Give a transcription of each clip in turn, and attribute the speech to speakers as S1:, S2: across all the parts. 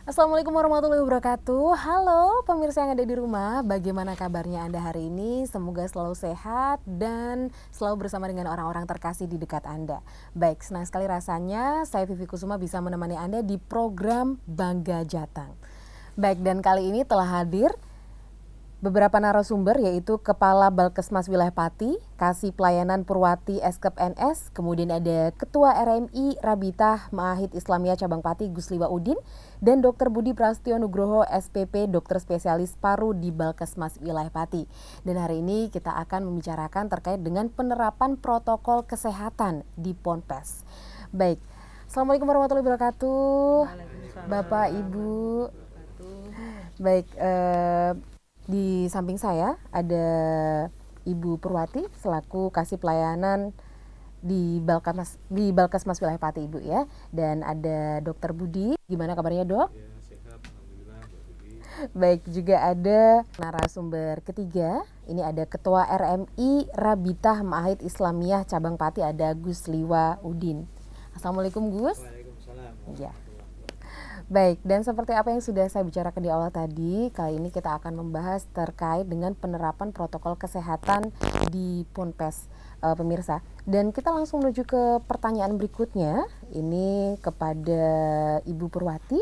S1: Assalamualaikum warahmatullahi wabarakatuh. Halo pemirsa yang ada di rumah, bagaimana kabarnya Anda hari ini? Semoga selalu sehat dan selalu bersama dengan orang-orang terkasih di dekat Anda. Baik, senang sekali rasanya saya Vivi Kusuma bisa menemani Anda di program Bangga Jateng. Baik, dan kali ini telah hadir beberapa narasumber, yaitu Kepala Balkesmas Wilayah Pati, Kasih Pelayanan Purwati Eskep NS, kemudian ada Ketua RMI Rabitah Maahid Islamiyah Cabang Pati Gusliwa Udin, dan Dr. Budi Prasetyo Nugroho SPP Dokter Spesialis Paru di Balkesmas Wilayah Pati. Dan hari ini kita akan membicarakan terkait dengan penerapan protokol kesehatan di Ponpes. Baik, Assalamualaikum warahmatullahi wabarakatuh. Bapak, Ibu. Baik, di samping saya ada Ibu Purwati selaku Kasih Pelayanan di Balkesmas Wilayah Pati, Ibu ya. Dan ada Dokter Budi. Gimana kabarnya, Dok?
S2: Ya, sehat, alhamdulillah, Mbak Vivi.
S1: Baik, juga ada narasumber ketiga. Ini ada Ketua RMI Rabitah Maahid Islamiyah Cabang Pati, ada Gus Liwa Udin. Assalamualaikum, Gus.
S2: Waalaikumsalam
S1: Ya.
S2: warahmatullahi wabarakatuh.
S1: Baik, dan seperti apa yang sudah saya bicarakan di awal tadi, kali ini kita akan membahas terkait dengan penerapan protokol kesehatan di Ponpes, pemirsa. Dan kita langsung menuju ke pertanyaan berikutnya, ini kepada Ibu Purwati,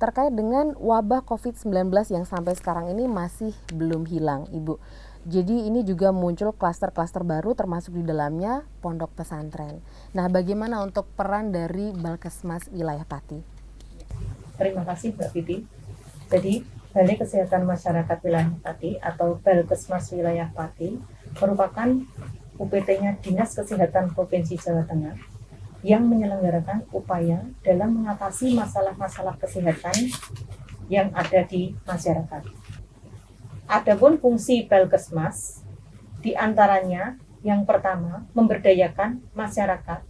S1: terkait dengan wabah COVID-19 yang sampai sekarang ini masih belum hilang, Ibu. Jadi ini juga muncul klaster-klaster baru termasuk di dalamnya pondok pesantren. Nah, bagaimana untuk peran dari Balkesmas Wilayah Pati?
S3: Terima kasih Mbak Vivi. Jadi, Balai Kesehatan Masyarakat Wilayah Pati atau Balkesmas Wilayah Pati merupakan UPT-nya Dinas Kesehatan Provinsi Jawa Tengah yang menyelenggarakan upaya dalam mengatasi masalah-masalah kesehatan yang ada di masyarakat. Adapun fungsi Balkesmas diantaranya yang pertama memberdayakan masyarakat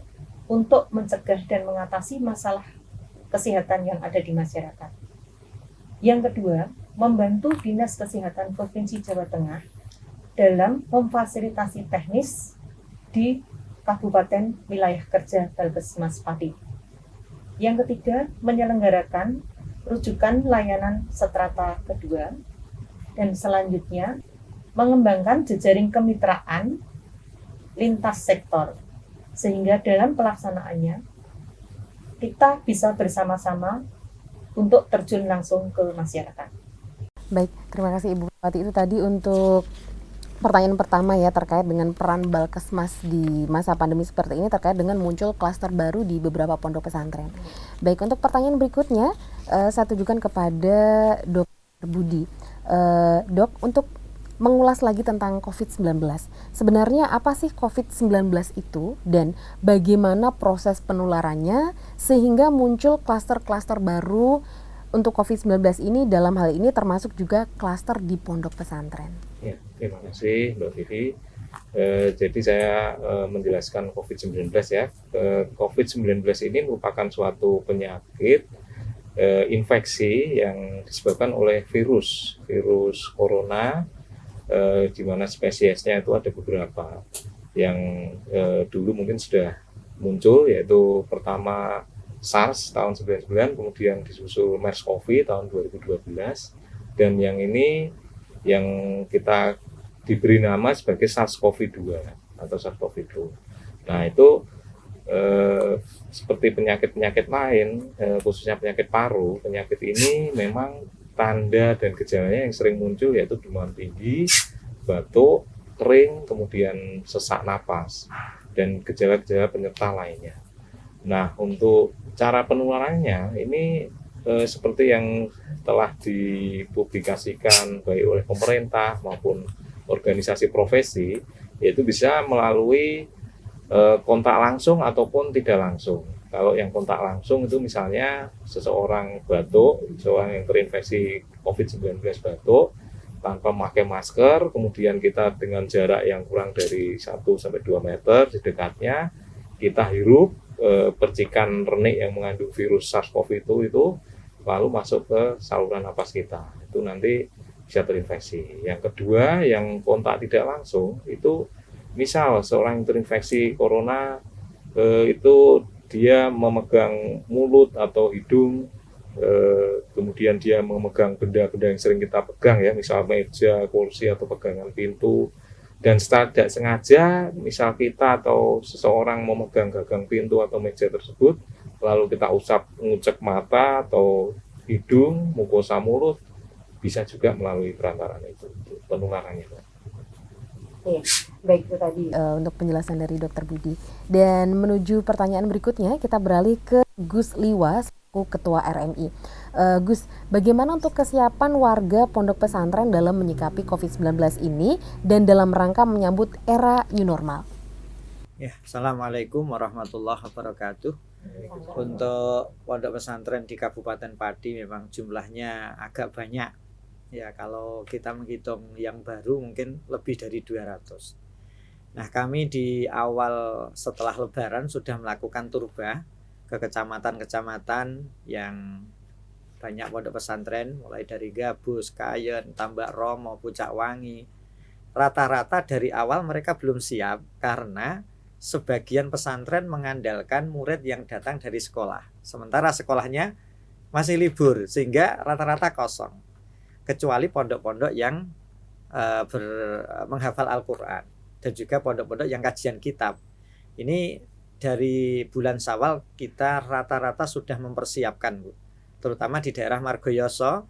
S3: untuk mencegah dan mengatasi masalah kesehatan yang ada di masyarakat. Yang kedua, membantu Dinas Kesehatan Provinsi Jawa Tengah dalam memfasilitasi teknis di Kabupaten Wilayah Kerja Balkesmas Pati. Yang ketiga, menyelenggarakan rujukan layanan strata kedua, dan selanjutnya mengembangkan jejaring kemitraan lintas sektor, sehingga dalam pelaksanaannya kita bisa bersama-sama untuk terjun langsung ke masyarakat.
S1: Baik, terima kasih Ibu Purwati. Itu tadi untuk pertanyaan pertama ya, terkait dengan peran Balkesmas di masa pandemi seperti ini terkait dengan muncul klaster baru di beberapa pondok pesantren. Baik, untuk pertanyaan berikutnya saya tujukan kepada Dr. Budi. Dok, untuk mengulas lagi tentang COVID-19. Sebenarnya apa sih COVID-19 itu dan bagaimana proses penularannya sehingga muncul klaster-klaster baru untuk COVID-19 ini, dalam hal ini termasuk juga klaster di pondok pesantren.
S2: Ya, terima kasih Mbak Vivi. Jadi saya menjelaskan COVID-19 ya. COVID-19 ini merupakan suatu penyakit infeksi yang disebabkan oleh virus corona, di mana spesiesnya itu ada beberapa yang dulu mungkin sudah muncul, yaitu pertama SARS tahun 1999, kemudian disusul MERS-CoV tahun 2012, dan yang ini yang kita diberi nama sebagai SARS-CoV-2 atau SARS-CoV-2. Nah itu seperti penyakit-penyakit lain, khususnya penyakit paru, penyakit ini memang tanda dan gejalanya yang sering muncul yaitu demam tinggi, batuk, kering, kemudian sesak napas, dan gejala-gejala penyerta lainnya. Nah, untuk cara penularannya ini seperti yang telah dipublikasikan baik oleh pemerintah maupun organisasi profesi, yaitu bisa melalui kontak langsung ataupun tidak langsung. Kalau yang kontak langsung itu misalnya seseorang batuk, seseorang yang terinfeksi COVID-19 batuk tanpa memakai masker, kemudian kita dengan jarak yang kurang dari 1-2 meter di dekatnya, kita hirup percikan renik yang mengandung virus SARS-CoV-2 itu lalu masuk ke saluran napas kita. Itu nanti bisa terinfeksi. Yang kedua, yang kontak tidak langsung itu misal seorang yang terinfeksi corona itu dia memegang mulut atau hidung kemudian dia memegang benda-benda yang sering kita pegang ya, misal meja, kursi atau pegangan pintu, dan secara tidak sengaja misal kita atau seseorang memegang gagang pintu atau meja tersebut, lalu kita ngucek mata atau hidung, mukosa mulut, bisa juga melalui perantaraan itu penularannya.
S1: Iya, baik itu tadi untuk penjelasan dari Dr. Budi. Dan menuju pertanyaan berikutnya, kita beralih ke Gus Liwa, Ketua RMI. Gus, bagaimana untuk kesiapan warga pondok pesantren dalam menyikapi COVID-19 ini dan dalam rangka menyambut era new normal?
S4: Ya, Assalamualaikum warahmatullahi wabarakatuh. Untuk pondok pesantren di Kabupaten Pati memang jumlahnya agak banyak. Ya, kalau kita menghitung yang baru mungkin lebih dari 200. Nah, kami di awal setelah Lebaran sudah melakukan turba ke kecamatan-kecamatan yang banyak pondok pesantren, mulai dari Gabus, Kayen, Tambak Romo, Pucak Wangi. Rata-rata dari awal mereka belum siap karena sebagian pesantren mengandalkan murid yang datang dari sekolah. Sementara sekolahnya masih libur sehingga rata-rata kosong. Kecuali pondok-pondok yang menghafal Al-Quran dan juga pondok-pondok yang kajian kitab. Ini dari bulan Syawal kita rata-rata sudah mempersiapkan, Bu. Terutama di daerah Margoyoso.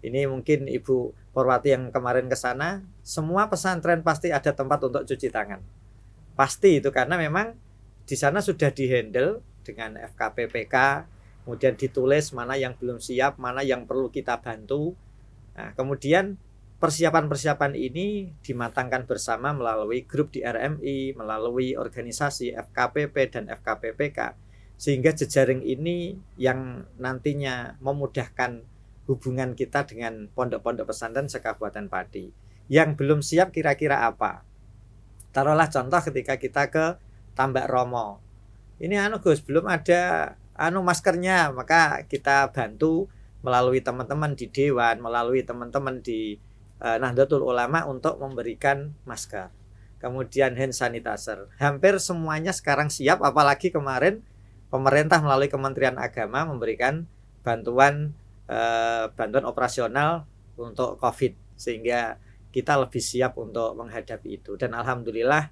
S4: Ini mungkin Ibu Purwati yang kemarin ke sana, semua pesantren pasti ada tempat untuk cuci tangan. Pasti itu karena memang di sana sudah dihandle dengan FKPPK, kemudian ditulis mana yang belum siap, mana yang perlu kita bantu. Nah, kemudian persiapan-persiapan ini dimatangkan bersama melalui grup di RMI, melalui organisasi FKPP dan FKPPK, sehingga jejaring ini yang nantinya memudahkan hubungan kita dengan pondok-pondok pesantren se-Kabupaten Pati. Yang belum siap kira-kira apa? Taruhlah contoh ketika kita ke Tambak Romo. Ini Gus, belum ada maskernya, maka kita bantu melalui teman-teman di Dewan, melalui teman-teman di Nahdlatul Ulama untuk memberikan masker. Kemudian hand sanitizer. Hampir semuanya sekarang siap, apalagi kemarin pemerintah melalui Kementerian Agama memberikan bantuan operasional untuk COVID, sehingga kita lebih siap untuk menghadapi itu. Dan alhamdulillah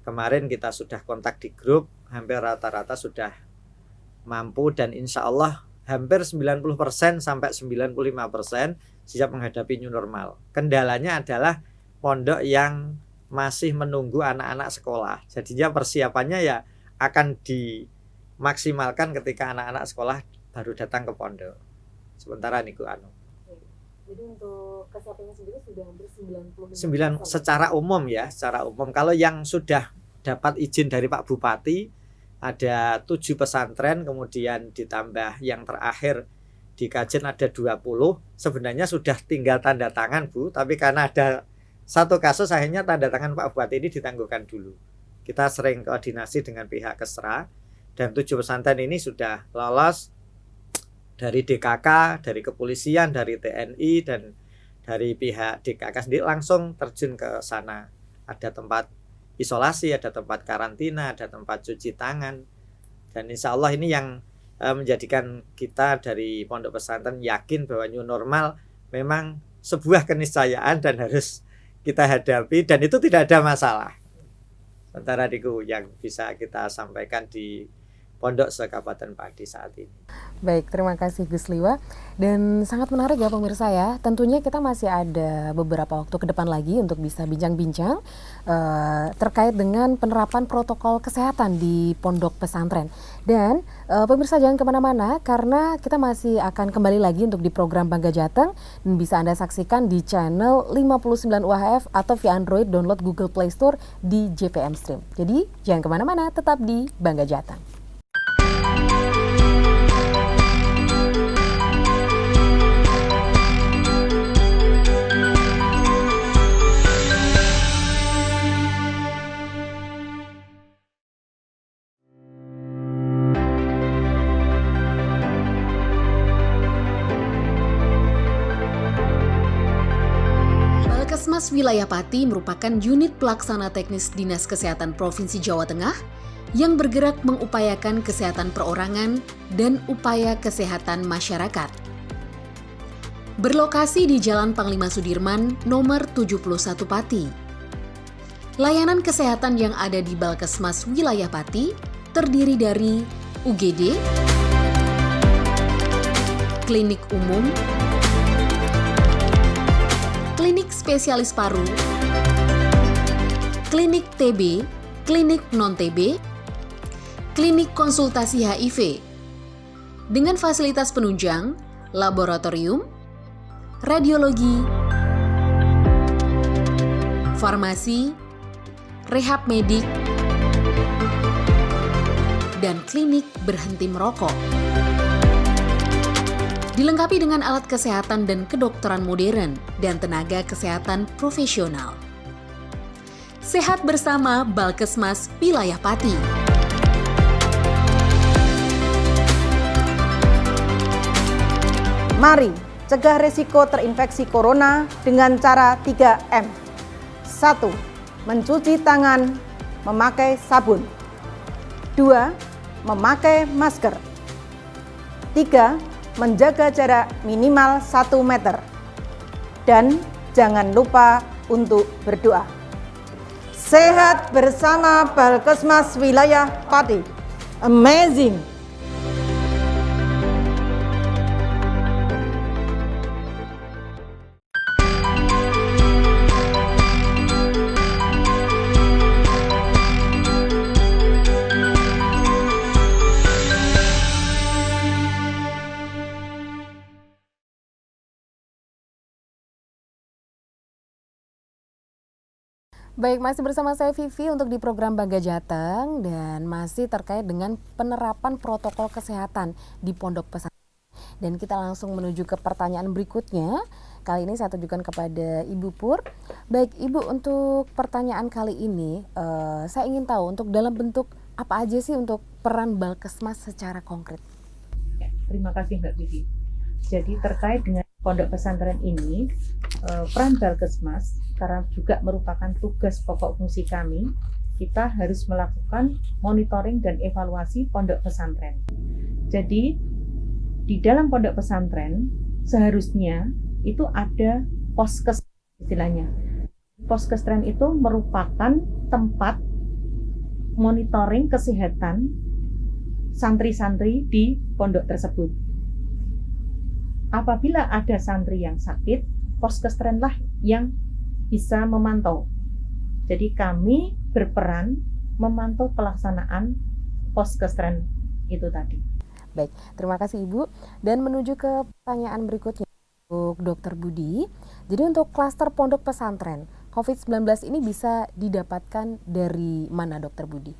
S4: kemarin kita sudah kontak di grup, hampir rata-rata sudah mampu dan insya Allah hampir 90% sampai 95% siap menghadapi new normal. Kendalanya adalah pondok yang masih menunggu anak-anak sekolah. Jadinya persiapannya ya akan dimaksimalkan ketika anak-anak sekolah baru datang ke pondok. Sementara niku
S1: Jadi untuk kesiapannya sendiri sudah hampir
S4: 95%. Secara umum ya, secara umum. Kalau yang sudah dapat izin dari Pak Bupati ada 7 pesantren, kemudian ditambah yang terakhir di Kajen ada 20. Sebenarnya sudah tinggal tanda tangan, Bu, tapi karena ada satu kasus akhirnya tanda tangan Pak Bupati ini ditangguhkan dulu. Kita sering koordinasi dengan pihak Kesra dan 7 pesantren ini sudah lolos dari DKK, dari kepolisian, dari TNI dan dari pihak DKK sendiri langsung terjun ke sana. Ada tempat isolasi, ada tempat karantina, ada tempat cuci tangan. Dan insya Allah ini yang menjadikan kita dari pondok pesantren yakin bahwa new normal memang sebuah keniscayaan dan harus kita hadapi dan itu tidak ada masalah. Sementara itu yang bisa kita sampaikan di pondok se-Kabupaten Pati saat ini.
S1: Baik, terima kasih Gus Liwa. Dan sangat menarik ya pemirsa ya. Tentunya kita masih ada beberapa waktu ke depan lagi untuk bisa bincang-bincang terkait dengan penerapan protokol kesehatan di pondok pesantren. Dan pemirsa jangan kemana-mana karena kita masih akan kembali lagi untuk di program Bangga Jateng. Dan bisa Anda saksikan di channel 59 UHF atau via Android download Google Play Store di JPM Stream. Jadi jangan kemana-mana, tetap di Bangga Jateng.
S5: Balkesmas Wilayah Pati merupakan unit pelaksana teknis Dinas Kesehatan Provinsi Jawa Tengah yang bergerak mengupayakan kesehatan perorangan dan upaya kesehatan masyarakat. berlokasi di Jalan Panglima Sudirman nomor 71 Pati. Layanan kesehatan yang ada di Balkesmas wilayah Pati terdiri dari UGD, klinik umum, klinik spesialis paru, klinik TB, klinik non-TB, klinik konsultasi HIV, dengan fasilitas penunjang, laboratorium, radiologi, farmasi, rehab medik, dan klinik berhenti merokok. Dilengkapi dengan alat kesehatan dan kedokteran modern dan tenaga kesehatan profesional. Sehat bersama Balkesmas Wilayah Pati.
S6: Mari cegah resiko terinfeksi corona dengan cara 3M. 1. Mencuci tangan, memakai sabun. 2. Memakai masker. 3. Menjaga jarak minimal 1 meter. Dan jangan lupa untuk berdoa. Sehat bersama Balkesmas Wilayah Pati. Amazing!
S1: Baik, masih bersama saya Vivi untuk di program Bangga Jateng dan masih terkait dengan penerapan protokol kesehatan di Pondok Pesantren. Dan kita langsung menuju ke pertanyaan berikutnya. Kali ini saya tujukan kepada Ibu Pur. Baik, Ibu, untuk pertanyaan kali ini saya ingin tahu untuk dalam bentuk apa aja sih untuk peran Balkesmas secara konkret?
S3: Terima kasih Mbak Vivi. Jadi terkait dengan pondok pesantren ini, peran Balkesmas karena juga merupakan tugas pokok fungsi kami, kita harus melakukan monitoring dan evaluasi pondok pesantren. Jadi di dalam pondok pesantren seharusnya itu ada poskes istilahnya. Poskestren itu merupakan tempat monitoring kesehatan santri-santri di pondok tersebut. Apabila ada santri yang sakit, poskestrenlah yang bisa memantau. Jadi kami berperan memantau pelaksanaan poskestren itu tadi.
S1: Baik, terima kasih Ibu. Dan menuju ke pertanyaan berikutnya untuk Dr. Budi. Jadi untuk klaster pondok pesantren, COVID-19 ini bisa didapatkan dari mana Dr. Budi?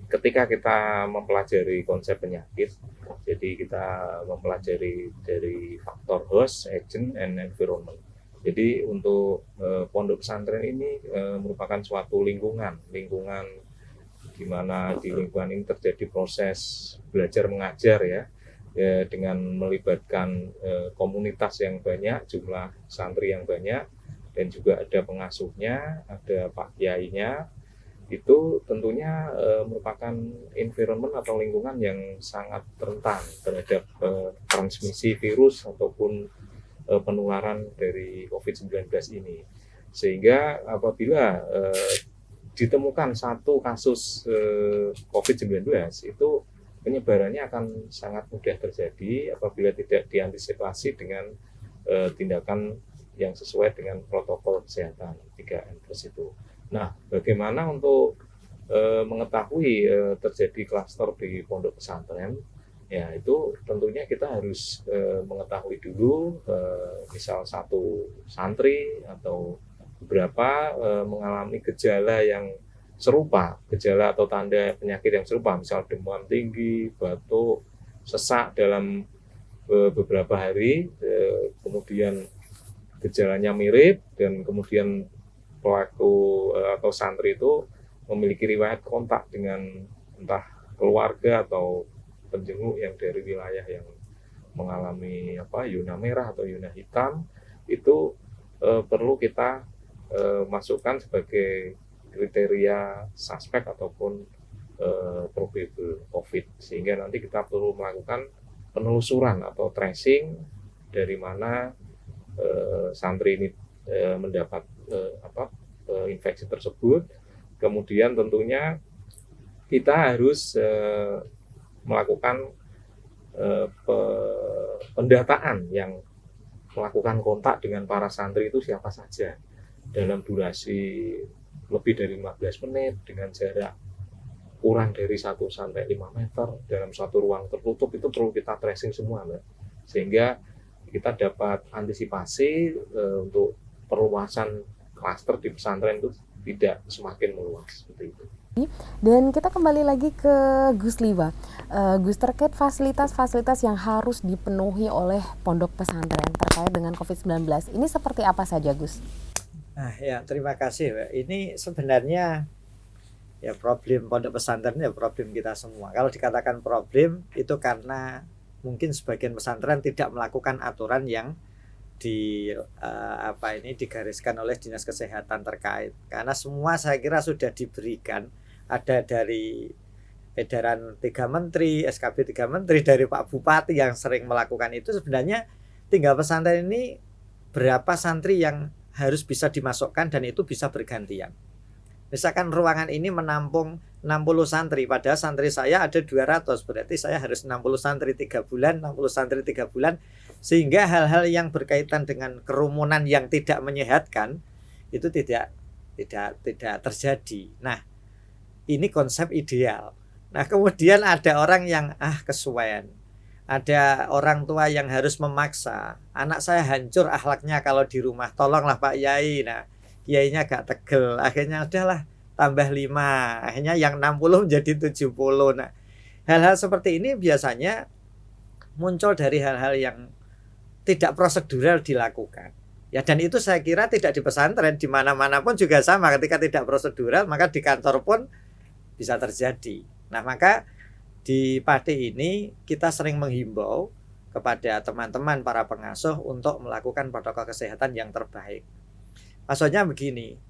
S2: Ketika kita mempelajari konsep penyakit, jadi kita mempelajari dari faktor host, agent, and environment. Jadi untuk pondok pesantren ini merupakan suatu lingkungan di mana di lingkungan ini terjadi proses belajar mengajar ya, dengan melibatkan komunitas yang banyak, jumlah santri yang banyak, dan juga ada pengasuhnya, ada pak kiainya. Itu tentunya merupakan environment atau lingkungan yang sangat rentan terhadap transmisi virus ataupun penularan dari COVID-19 ini. Sehingga apabila ditemukan satu kasus COVID-19, itu penyebarannya akan sangat mudah terjadi apabila tidak diantisipasi dengan tindakan yang sesuai dengan protokol kesehatan 3M itu. Nah, bagaimana untuk mengetahui terjadi klaster di pondok pesantren? Ya, itu tentunya kita harus mengetahui dulu, misal satu santri atau beberapa mengalami gejala yang serupa, gejala atau tanda penyakit yang serupa, misal demam tinggi, batuk, sesak dalam beberapa hari, kemudian gejalanya mirip, dan kemudian pelaku atau santri itu memiliki riwayat kontak dengan entah keluarga atau penjenguk yang dari wilayah yang mengalami zona merah atau zona hitam, itu perlu kita masukkan sebagai kriteria suspek ataupun probable COVID, sehingga nanti kita perlu melakukan penelusuran atau tracing dari mana santri ini mendapat infeksi tersebut. Kemudian tentunya kita harus melakukan pendataan yang melakukan kontak dengan para santri itu siapa saja dalam durasi lebih dari 15 menit dengan jarak kurang dari 1 sampai 5 meter dalam satu ruang tertutup. Itu perlu kita tracing semua, Mbak, sehingga kita dapat antisipasi untuk perluasan klaster di pesantren itu tidak semakin meluas seperti itu.
S1: Dan kita kembali lagi ke Gus Liwa. Gus, terkait fasilitas-fasilitas yang harus dipenuhi oleh pondok pesantren terkait dengan COVID-19 ini seperti apa saja, Gus?
S4: Nah, ya terima kasih, Mbak. Ini sebenarnya ya problem pondok pesantren ya problem kita semua. Kalau dikatakan problem itu karena mungkin sebagian pesantren tidak melakukan aturan yang digariskan oleh Dinas Kesehatan terkait. Karena semua saya kira sudah diberikan, ada dari edaran 3 menteri, SKB 3 menteri, dari Pak Bupati yang sering melakukan itu. Sebenarnya tinggal pesantren ini berapa santri yang harus bisa dimasukkan dan itu bisa bergantian. Misalkan ruangan ini menampung 60 santri, padahal santri saya ada 200, berarti saya harus 60 santri 3 bulan, 60 santri 3 bulan, sehingga hal-hal yang berkaitan dengan kerumunan yang tidak menyehatkan itu tidak terjadi. Nah, ini konsep ideal. Nah, kemudian ada orang yang kesuwen. Ada orang tua yang harus memaksa. Anak saya hancur akhlaknya kalau di rumah. Tolonglah Pak Yai. Nah, Yainya gak tegel. Akhirnya udahlah tambah 5. Akhirnya yang 60 menjadi 70. Nah, hal-hal seperti ini biasanya muncul dari hal-hal yang tidak prosedural dilakukan. Ya, dan itu saya kira tidak di pesantren, di mana-mana pun juga sama. Ketika tidak prosedural, maka di kantor pun bisa terjadi. Nah, maka di Pati ini kita sering menghimbau kepada teman-teman para pengasuh untuk melakukan protokol kesehatan yang terbaik. Maksudnya begini,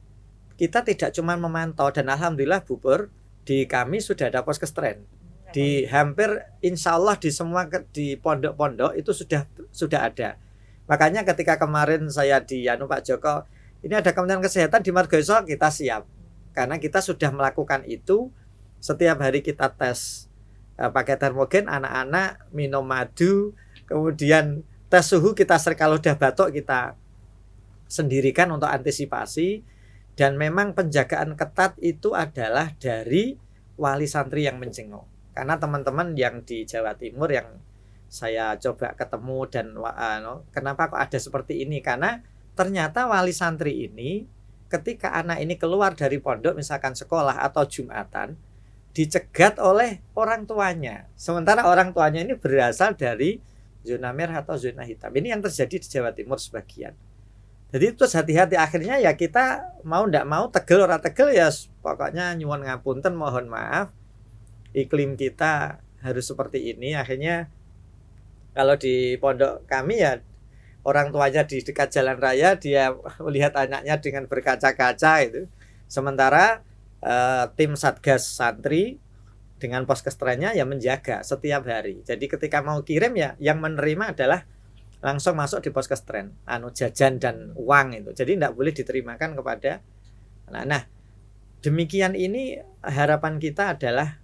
S4: kita tidak cuma memantau, dan alhamdulillah Bubur, di kami sudah ada poskestren. Di hampir insya Allah di semua di pondok-pondok itu sudah ada. Makanya ketika kemarin saya di Pak Joko, ini ada Kementerian Kesehatan di Margoso, kita siap. Karena kita sudah melakukan itu, setiap hari kita tes pakai termogen, anak-anak minum madu, kemudian tes suhu kita kalau udah batuk kita sendirikan untuk antisipasi. Dan memang penjagaan ketat itu adalah dari wali santri yang menjenguk. Karena teman-teman yang di Jawa Timur yang saya coba ketemu dan kenapa kok ada seperti ini? Karena ternyata wali santri ini ketika anak ini keluar dari pondok misalkan sekolah atau Jumatan dicegat oleh orang tuanya. Sementara orang tuanya ini berasal dari zona merah atau zona hitam. Ini yang terjadi di Jawa Timur sebagian. Jadi terus hati-hati, akhirnya ya kita mau ndak mau, tegel ora tegel ya pokoknya nyuwun ngapunten, mohon maaf. Iklim kita harus seperti ini. Akhirnya kalau di pondok kami ya orang tuanya di dekat jalan raya, dia melihat anaknya dengan berkaca-kaca itu. Sementara tim Satgas Santri dengan poskestrennya ya menjaga setiap hari. Jadi ketika mau kirim ya yang menerima adalah langsung masuk di poskestren, jajan dan uang itu. Jadi tidak boleh diterimakan kepada nah demikian ini harapan kita adalah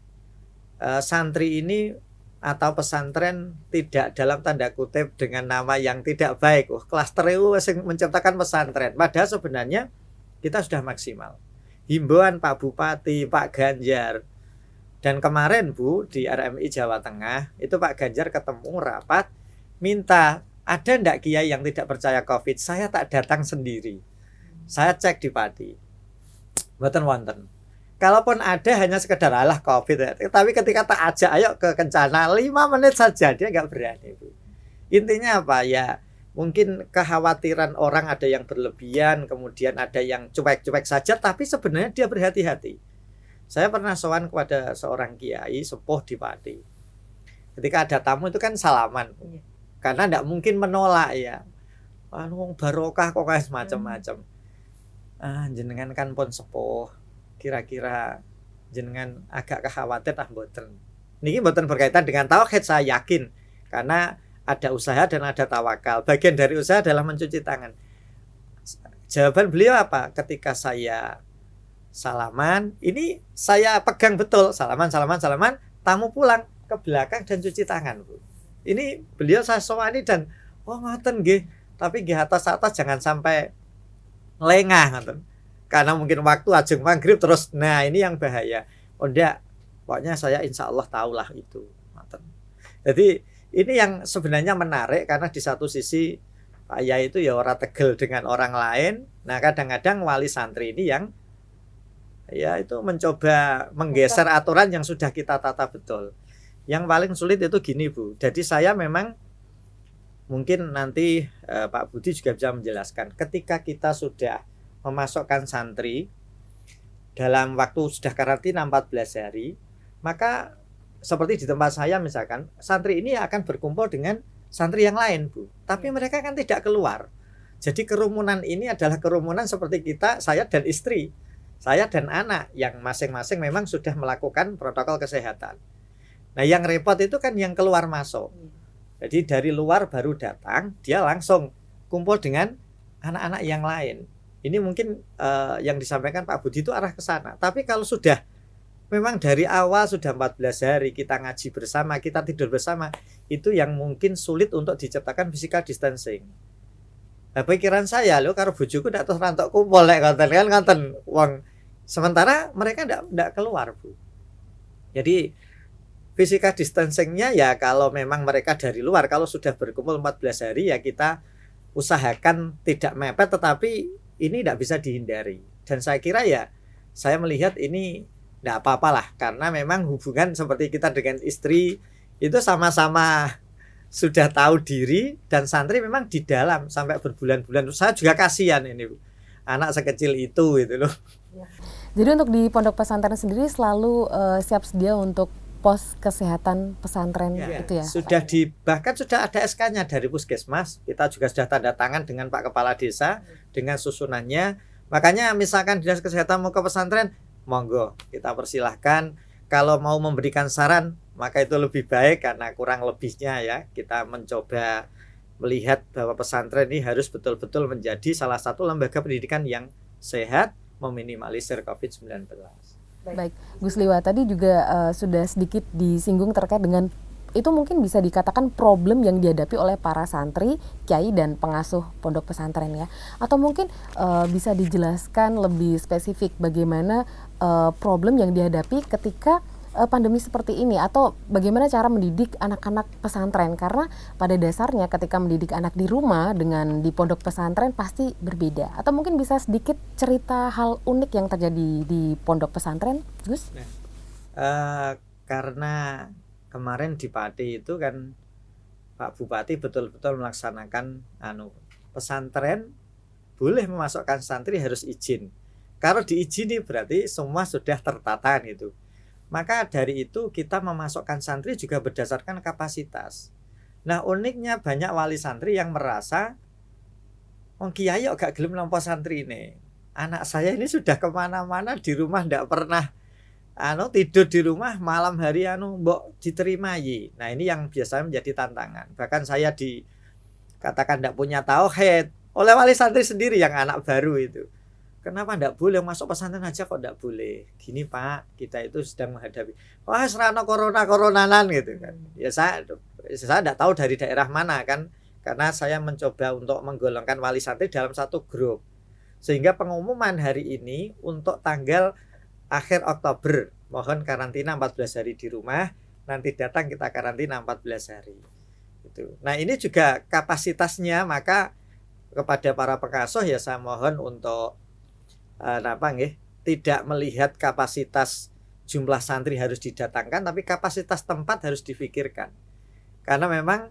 S4: santri ini atau pesantren tidak dalam tanda kutip dengan nama yang tidak baik. Klaster itu menciptakan pesantren. Padahal sebenarnya kita sudah maksimal. Himbauan Pak Bupati, Pak Ganjar. Dan kemarin Bu di RMI Jawa Tengah itu Pak Ganjar ketemu rapat minta ada ndak kiai yang tidak percaya COVID? Saya tak datang sendiri. Saya cek di Pati. Mboten wonten. Kalaupun ada hanya sekedar alah COVID. Tapi ketika tak ajak ayo ke Kencana 5 menit saja dia nggak berani, Bu. Intinya apa ya? Mungkin kekhawatiran orang ada yang berlebihan, kemudian ada yang cuek-cuek saja, tapi sebenarnya dia berhati-hati. Saya pernah sowan kepada seorang kiai sepuh di Pati. Ketika ada tamu itu kan salaman. Karena tidak mungkin menolak ya. Barokah kok kayak macam-macam. Jenengan kan pun sepuh. Kira-kira jenengan agak khawatir mboten. Niki mboten berkaitan dengan tauhid, saya yakin. Karena ada usaha dan ada tawakal. Bagian dari usaha adalah mencuci tangan. Jawaban beliau apa? Ketika saya salaman, ini saya pegang betul, salaman, tamu pulang ke belakang dan cuci tangan, Bu. Ini beliau saya sowani dan ngoten nggih, tapi nggih atas jangan sampai lengah ngoten. Karena mungkin waktu ajeng maghrib terus, nah ini yang bahaya. Oh ndak, pokoknya saya insya Allah tahulah itu. Ngoten. Jadi ini yang sebenarnya menarik karena di satu sisi Pak Yai itu ya orang tegel dengan orang lain. Nah kadang-kadang wali santri ini yang ya itu mencoba menggeser aturan yang sudah kita tata betul. Yang paling sulit itu gini Bu. Jadi saya memang mungkin nanti Pak Budi juga bisa menjelaskan. Ketika kita sudah memasukkan santri dalam waktu sudah karantina 14 hari, maka seperti di tempat saya misalkan, santri ini akan berkumpul dengan santri yang lain, Bu. Tapi mereka kan tidak keluar. Jadi kerumunan ini adalah kerumunan seperti kita, saya dan istri, saya dan anak yang masing-masing memang sudah melakukan protokol kesehatan. Nah, yang repot itu kan yang keluar masuk. Jadi dari luar baru datang, dia langsung kumpul dengan anak-anak yang lain. Ini mungkin yang disampaikan Pak Budi itu arah ke sana. Tapi kalau sudah memang dari awal sudah 14 hari kita ngaji bersama, kita tidur bersama, itu yang mungkin sulit untuk diciptakan physical distancing. Nah, pikiran saya loh karo bojoku ndak terus rantok kumpul lek konten kan konten wong sementara mereka ndak keluar, Bu. Jadi physical distancingnya ya kalau memang mereka dari luar, kalau sudah berkumpul 14 hari ya kita usahakan tidak mepet, tetapi ini tidak bisa dihindari. Dan saya kira ya saya melihat ini tidak apa-apalah, karena memang hubungan seperti kita dengan istri itu sama-sama sudah tahu diri, dan santri memang di dalam sampai berbulan-bulan. Saya juga kasihan ini, Bu. Anak sekecil itu gitu loh.
S1: Jadi untuk di pondok pesantren sendiri selalu siap sedia untuk pos kesehatan pesantren
S4: Ya,
S1: itu ya?
S4: sudah bahkan sudah ada SK-nya dari Puskesmas. Kita juga sudah tanda tangan dengan Pak Kepala Desa dengan susunannya. Makanya misalkan Dinas Kesehatan mau ke pesantren, monggo kita persilahkan. Kalau mau memberikan saran maka itu lebih baik, karena kurang lebihnya ya kita mencoba melihat bahwa pesantren ini harus betul-betul menjadi salah satu lembaga pendidikan yang sehat, meminimalisir COVID-19.
S1: Baik, Gus Liwa tadi juga sudah sedikit disinggung terkait dengan itu mungkin bisa dikatakan problem yang dihadapi oleh para santri, kiai dan pengasuh pondok pesantren ya. Atau mungkin bisa dijelaskan lebih spesifik bagaimana problem yang dihadapi ketika pandemi seperti ini, atau bagaimana cara mendidik anak-anak pesantren, karena pada dasarnya ketika mendidik anak di rumah dengan di pondok pesantren pasti berbeda. Atau mungkin bisa sedikit cerita hal unik yang terjadi di pondok pesantren, Gus?
S4: Karena kemarin di Pati itu kan Pak Bupati betul-betul melaksanakan pesantren boleh memasukkan santri harus izin. Kalau diizini berarti semua sudah tertata gitu. Maka dari itu kita memasukkan santri juga berdasarkan kapasitas. Nah uniknya banyak wali santri yang merasa kiai kok gak gelem nampa santri ini. Anak saya ini sudah kemana-mana di rumah ndak pernah tidur di rumah, malam hari mbok diterimai. Nah ini yang biasanya menjadi tantangan. Bahkan saya dikatakan ndak punya tauhid oleh wali santri sendiri yang anak baru itu. Kenapa tidak boleh masuk pesantren aja kok tidak boleh? Gini Pak, kita itu sedang menghadapi serana koronanan gitu kan. Ya saya tidak tahu dari daerah mana kan, karena saya mencoba untuk menggolongkan wali santri dalam satu grup. Sehingga pengumuman hari ini untuk tanggal akhir Oktober, mohon karantina 14 hari di rumah, nanti datang kita karantina 14 hari. Gitu. Nah ini juga kapasitasnya, maka kepada para pengasuh ya saya mohon untuk tidak melihat kapasitas jumlah santri harus didatangkan, tapi kapasitas tempat harus difikirkan. Karena memang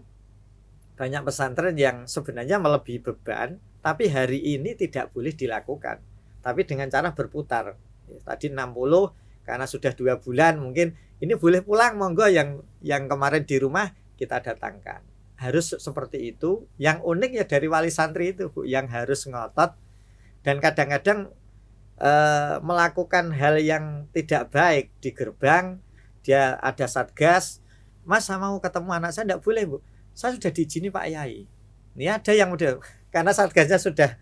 S4: banyak pesantren yang sebenarnya melebihi beban, tapi hari ini tidak boleh dilakukan. Tapi dengan cara berputar. Tadi 60, karena sudah 2 bulan mungkin ini boleh pulang, monggo yang kemarin di rumah kita datangkan. Harus seperti itu. Yang unik ya dari wali santri itu, Bu, yang harus ngotot dan kadang-kadang melakukan hal yang tidak baik di gerbang. Dia ada satgas, Mas saya mau ketemu anak saya, tidak boleh Bu, saya sudah diizini Pak Yai. Ini ada yang udah, karena Satgasnya sudah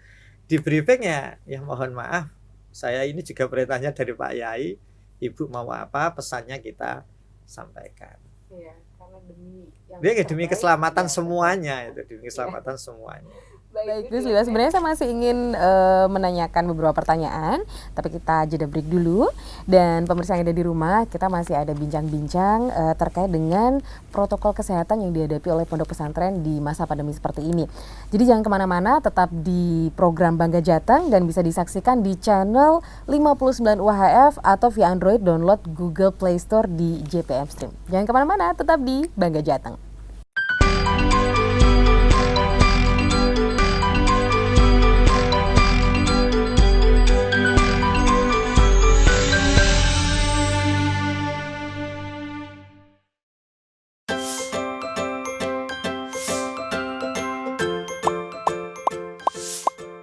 S4: di briefing ya mohon maaf, saya ini juga perintahnya dari Pak Yai, Ibu mau apa pesannya kita sampaikan.
S1: Iya, karena
S4: Demi keselamatan semuanya, itu demi keselamatan semuanya.
S1: Baik, Gus Liwa, sebenarnya saya masih ingin menanyakan beberapa pertanyaan, tapi kita jeda break dulu. Dan pemirsa yang ada di rumah, kita masih ada bincang-bincang terkait dengan protokol kesehatan yang dihadapi oleh pondok pesantren di masa pandemi seperti ini. Jadi jangan kemana-mana, tetap di program Bangga Jateng dan bisa disaksikan di channel 59 UHF atau via Android download Google Play Store di JPM Stream. Jangan kemana-mana, tetap di Bangga Jateng.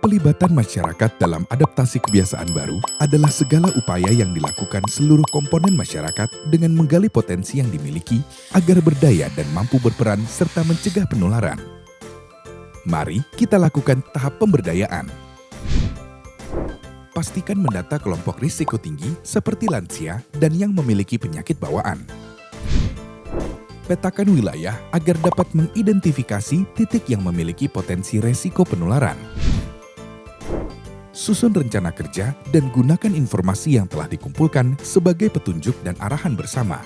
S7: Pelibatan masyarakat dalam adaptasi kebiasaan baru adalah segala upaya yang dilakukan seluruh komponen masyarakat dengan menggali potensi yang dimiliki agar berdaya dan mampu berperan serta mencegah penularan. Mari kita lakukan tahap pemberdayaan. Pastikan mendata kelompok risiko tinggi seperti lansia dan yang memiliki penyakit bawaan. Petakan wilayah agar dapat mengidentifikasi titik yang memiliki potensi resiko penularan. Susun rencana kerja dan gunakan informasi yang telah dikumpulkan sebagai petunjuk dan arahan bersama.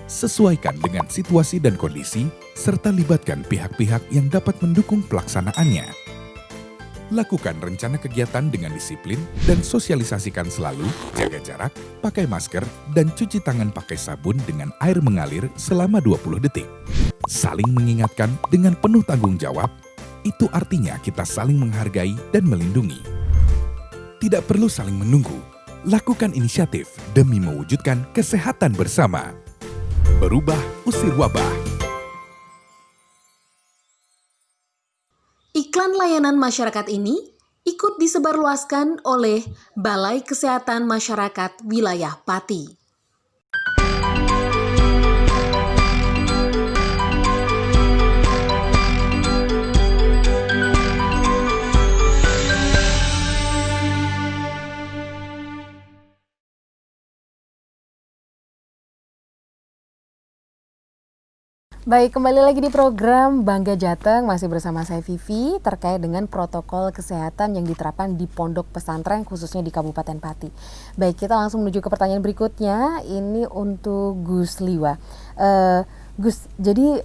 S7: Sesuaikan dengan situasi dan kondisi, serta libatkan pihak-pihak yang dapat mendukung pelaksanaannya. Lakukan rencana kegiatan dengan disiplin dan sosialisasikan selalu jaga jarak, pakai masker, dan cuci tangan pakai sabun dengan air mengalir selama 20 detik. Saling mengingatkan dengan penuh tanggung jawab, itu artinya kita saling menghargai dan melindungi. Tidak perlu saling menunggu, lakukan inisiatif demi mewujudkan kesehatan bersama. Berubah usir wabah.
S5: Iklan layanan masyarakat ini ikut disebarluaskan oleh Balai Kesehatan Masyarakat Wilayah Pati.
S1: Baik, kembali lagi di program Bangga Jateng, masih bersama saya Vivi terkait dengan protokol kesehatan yang diterapkan di pondok pesantren khususnya di Kabupaten Pati. Baik, kita langsung menuju ke pertanyaan berikutnya, ini untuk Gus Liwa. Gus, jadi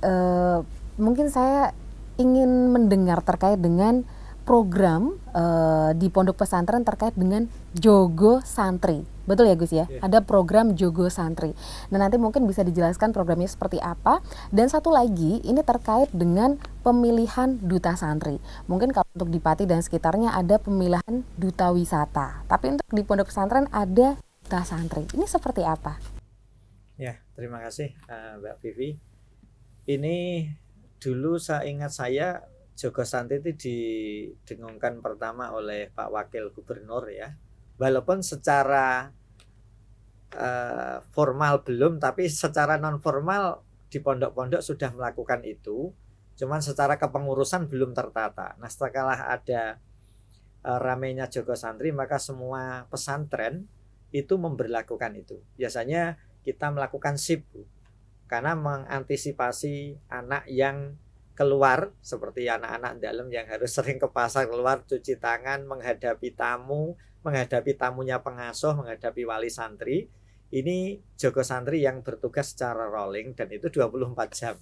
S1: mungkin saya ingin mendengar terkait dengan program di pondok pesantren terkait dengan Jogo Santri. Betul ya Gus ya? Yeah. Ada program Jogo Santri. Nah nanti mungkin bisa dijelaskan programnya seperti apa. Dan satu lagi ini terkait dengan pemilihan duta santri. Mungkin kalau untuk di Pati dan sekitarnya ada pemilihan duta wisata. Tapi untuk di pondok pesantren ada duta santri. Ini seperti apa?
S4: Ya, terima kasih Mbak Vivi. Ini dulu saya ingat saya Jogo Santri itu didengungkan pertama oleh Pak Wakil Gubernur ya. Walaupun secara formal belum, tapi secara non formal di pondok-pondok sudah melakukan itu. Cuman secara kepengurusan belum tertata. Nah setelah ada ramainya Jogo Santri, maka semua pesantren itu memberlakukan itu. Biasanya kita melakukan SIP, karena mengantisipasi anak yang keluar, seperti anak-anak dalam yang harus sering ke pasar, keluar cuci tangan, menghadapi tamu, menghadapi tamunya pengasuh, menghadapi wali santri. Ini Jogo Santri yang bertugas secara rolling dan itu 24 jam.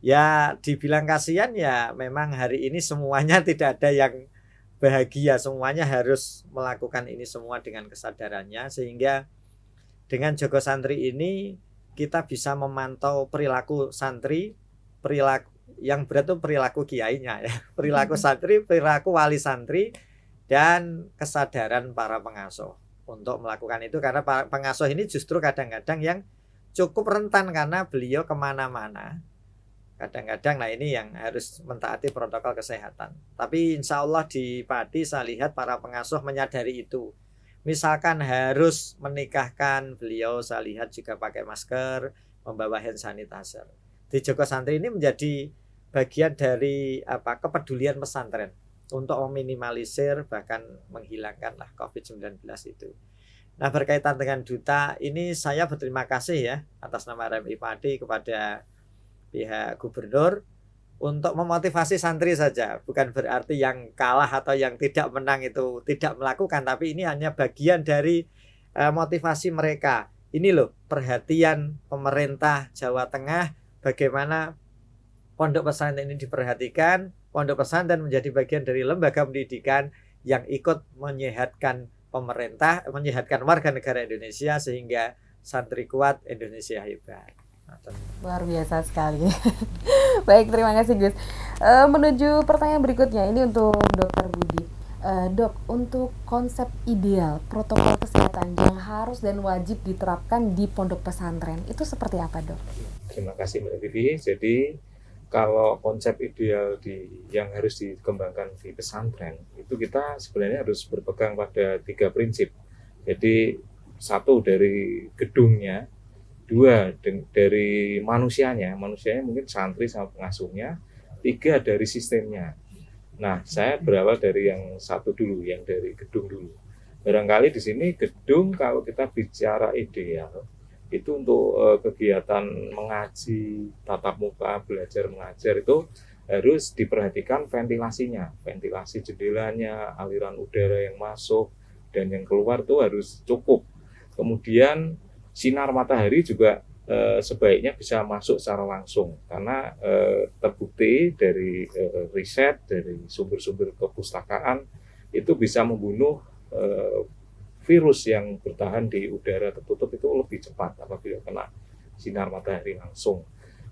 S4: Ya dibilang kasihan ya, memang hari ini semuanya tidak ada yang bahagia, semuanya harus melakukan ini semua dengan kesadarannya, sehingga dengan Jogo Santri ini kita bisa memantau perilaku santri, perilaku yang berat itu perilaku kiainya ya, perilaku santri, perilaku wali santri, dan kesadaran para pengasuh untuk melakukan itu, karena pengasuh ini justru kadang-kadang yang cukup rentan karena beliau kemana-mana. Kadang-kadang nah ini yang harus mentaati protokol kesehatan. Tapi insya Allah di Pati saya lihat para pengasuh menyadari itu. Misalkan harus menikahkan, beliau saya lihat juga pakai masker, membawa hand sanitizer. di Joko Santri ini menjadi bagian dari kepedulian pesantren untuk meminimalisir bahkan menghilangkan lah COVID-19 itu. Nah, berkaitan dengan duta ini saya berterima kasih ya atas nama RMI Pati kepada pihak gubernur untuk memotivasi santri saja, bukan berarti yang kalah atau yang tidak menang itu tidak melakukan, tapi ini hanya bagian dari motivasi mereka. Ini loh perhatian pemerintah Jawa Tengah, bagaimana pondok pesantren ini diperhatikan, pondok pesantren menjadi bagian dari lembaga pendidikan yang ikut menyehatkan pemerintah, menyehatkan warga negara Indonesia sehingga santri kuat, Indonesia hebat.
S1: Luar biasa sekali. Baik, terima kasih Gus. Menuju pertanyaan berikutnya, ini untuk Dokter Budi. Dok, untuk konsep ideal protokol kesehatan yang harus dan wajib diterapkan di pondok pesantren itu seperti apa, Dok?
S2: Terima kasih Mbak Vivi. Jadi kalau konsep ideal yang harus dikembangkan di pesantren itu kita sebenarnya harus berpegang pada 3 prinsip. Jadi 1 dari gedungnya, 2 dari manusianya mungkin santri sama pengasuhnya, 3 dari sistemnya. Nah, saya berawal dari yang 1 dulu, yang dari gedung dulu. Barangkali di sini gedung kalau kita bicara ideal itu untuk kegiatan mengaji, tatap muka, belajar mengajar itu harus diperhatikan ventilasinya, ventilasi jendelanya, aliran udara yang masuk dan yang keluar itu harus cukup. Kemudian sinar matahari juga sebaiknya bisa masuk secara langsung karena terbukti dari riset dari sumber-sumber kepustakaan itu bisa membunuh virus yang bertahan di udara tertutup itu lebih cepat apabila kena sinar matahari langsung.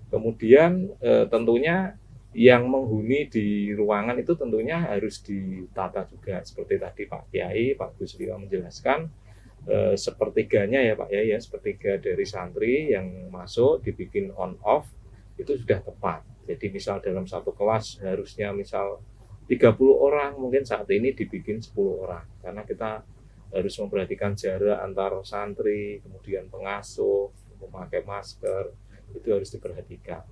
S2: Kemudian tentunya yang menghuni di ruangan itu tentunya harus ditata juga seperti tadi Pak Kiai, Pak Gus Riwa menjelaskan sepertiganya ya Pak Kiai ya, sepertiga dari santri yang masuk dibikin on off itu sudah tepat. Jadi misal dalam satu kelas harusnya misal 30 orang, mungkin saat ini dibikin 10 orang karena kita harus memperhatikan jarak antar santri, kemudian pengasuh, memakai masker, itu harus diperhatikan.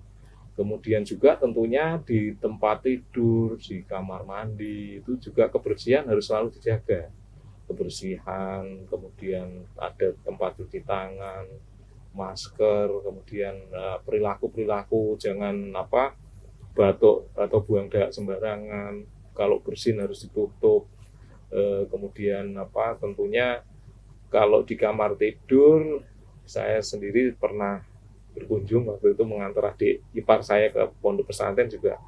S2: Kemudian juga tentunya di tempat tidur, di kamar mandi, itu juga kebersihan harus selalu dijaga. Kebersihan, kemudian ada tempat cuci tangan, masker, kemudian perilaku-perilaku, jangan batuk atau buang dahak sembarangan, kalau bersin harus ditutup. Kemudian tentunya kalau di kamar tidur saya sendiri pernah berkunjung waktu itu mengantar adik ipar saya ke pondok pesantren juga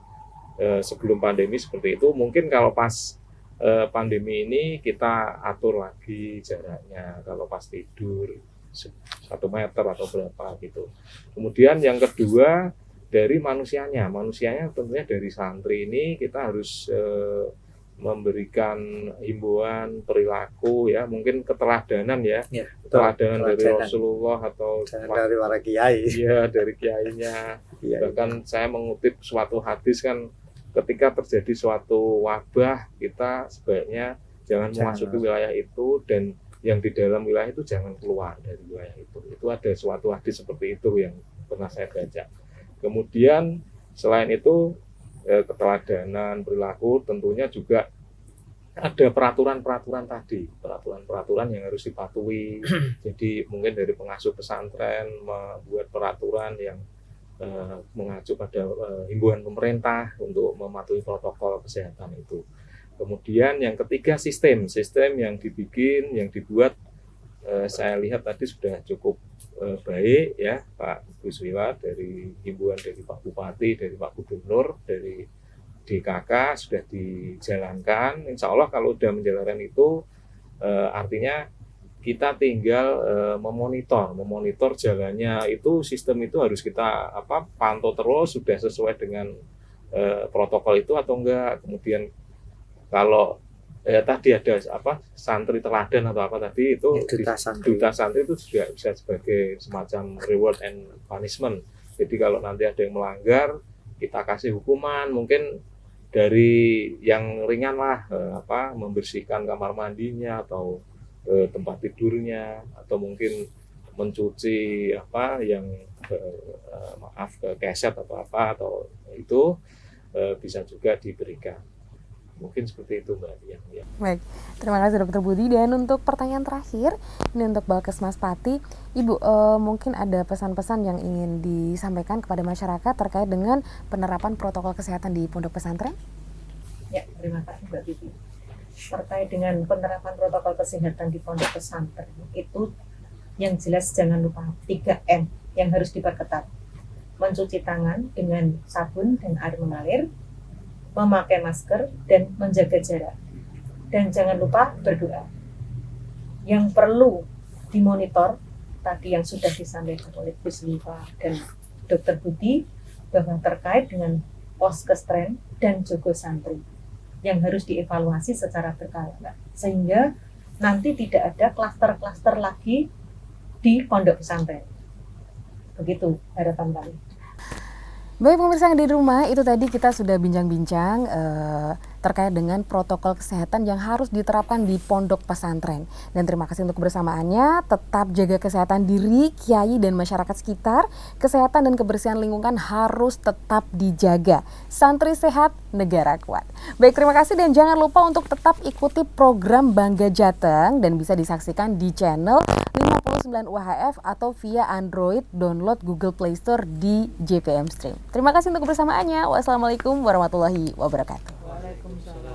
S2: sebelum pandemi seperti itu. Mungkin kalau pas pandemi ini kita atur lagi jaraknya, kalau pas tidur 1 meter atau berapa gitu. Kemudian yang kedua dari manusianya tentunya dari santri ini kita harus memberikan himbauan perilaku ya, mungkin keteladanan ya, keteladanan dari Rasulullah atau
S4: dari para kiai.
S2: Iya, dari kiainya. Bahkan saya mengutip suatu hadis kan, ketika terjadi suatu wabah kita sebaiknya jangan memasuki wilayah itu dan yang di dalam wilayah itu jangan keluar dari wilayah itu. Itu ada suatu hadis seperti itu yang pernah saya baca. Kemudian selain itu keteladanan perilaku tentunya juga ada peraturan-peraturan tadi, peraturan-peraturan yang harus dipatuhi. Jadi mungkin dari pengasuh pesantren membuat peraturan yang mengacu pada himbauan pemerintah untuk mematuhi protokol kesehatan itu. Kemudian yang ketiga sistem yang dibuat saya lihat tadi sudah cukup baik ya Pak Gus Riwa, dari himbauan dari Pak Bupati, dari Pak Gubernur, dari DKK sudah dijalankan. Insya Allah kalau sudah menjalankan itu artinya kita tinggal memonitor jalannya itu, sistem itu harus kita pantau terus sudah sesuai dengan protokol itu atau enggak. Kemudian kalau tadi ada santri teladan atau tadi itu duta santri itu juga bisa sebagai semacam reward and punishment. Jadi kalau nanti ada yang melanggar kita kasih hukuman, mungkin dari yang ringan lah membersihkan kamar mandinya atau tempat tidurnya, atau mungkin mencuci apa yang keset atau apa atau itu bisa juga diberikan. Mungkin seperti itu Mbak yang.
S1: Baik, terima kasih Dokter Budi. Dan untuk pertanyaan terakhir, ini untuk Balkesmas Pati, Ibu mungkin ada pesan-pesan yang ingin disampaikan kepada masyarakat terkait dengan penerapan protokol kesehatan di pondok pesantren?
S3: Ya, terima kasih Mbak Vivi. Terkait dengan penerapan protokol kesehatan di pondok pesantren itu yang jelas jangan lupa 3M yang harus diperketat. Mencuci tangan dengan sabun dan air mengalir, memakai masker, dan menjaga jarak. Dan jangan lupa berdoa. Yang perlu dimonitor, tadi yang sudah disampaikan oleh Bu Sliva dan Dr. Budi, bahwa terkait dengan poskestren dan jogo santri, yang harus dievaluasi secara berkala. Sehingga nanti tidak ada klaster-klaster lagi di pondok pesantren. Begitu harapan kami.
S1: Baik pemirsa yang di rumah, itu tadi kita sudah bincang-bincang terkait dengan protokol kesehatan yang harus diterapkan di pondok pesantren. Dan terima kasih untuk kebersamaannya, tetap jaga kesehatan diri, kiai dan masyarakat sekitar. Kesehatan dan kebersihan lingkungan harus tetap dijaga. Santri sehat, negara kuat. Baik, terima kasih dan jangan lupa untuk tetap ikuti program Bangga Jateng dan bisa disaksikan di channel 59 UHF atau via Android, download Google Play Store di JPM Stream. Terima kasih untuk kebersamaannya. Wassalamualaikum warahmatullahi wabarakatuh.
S3: Waalaikumsalam.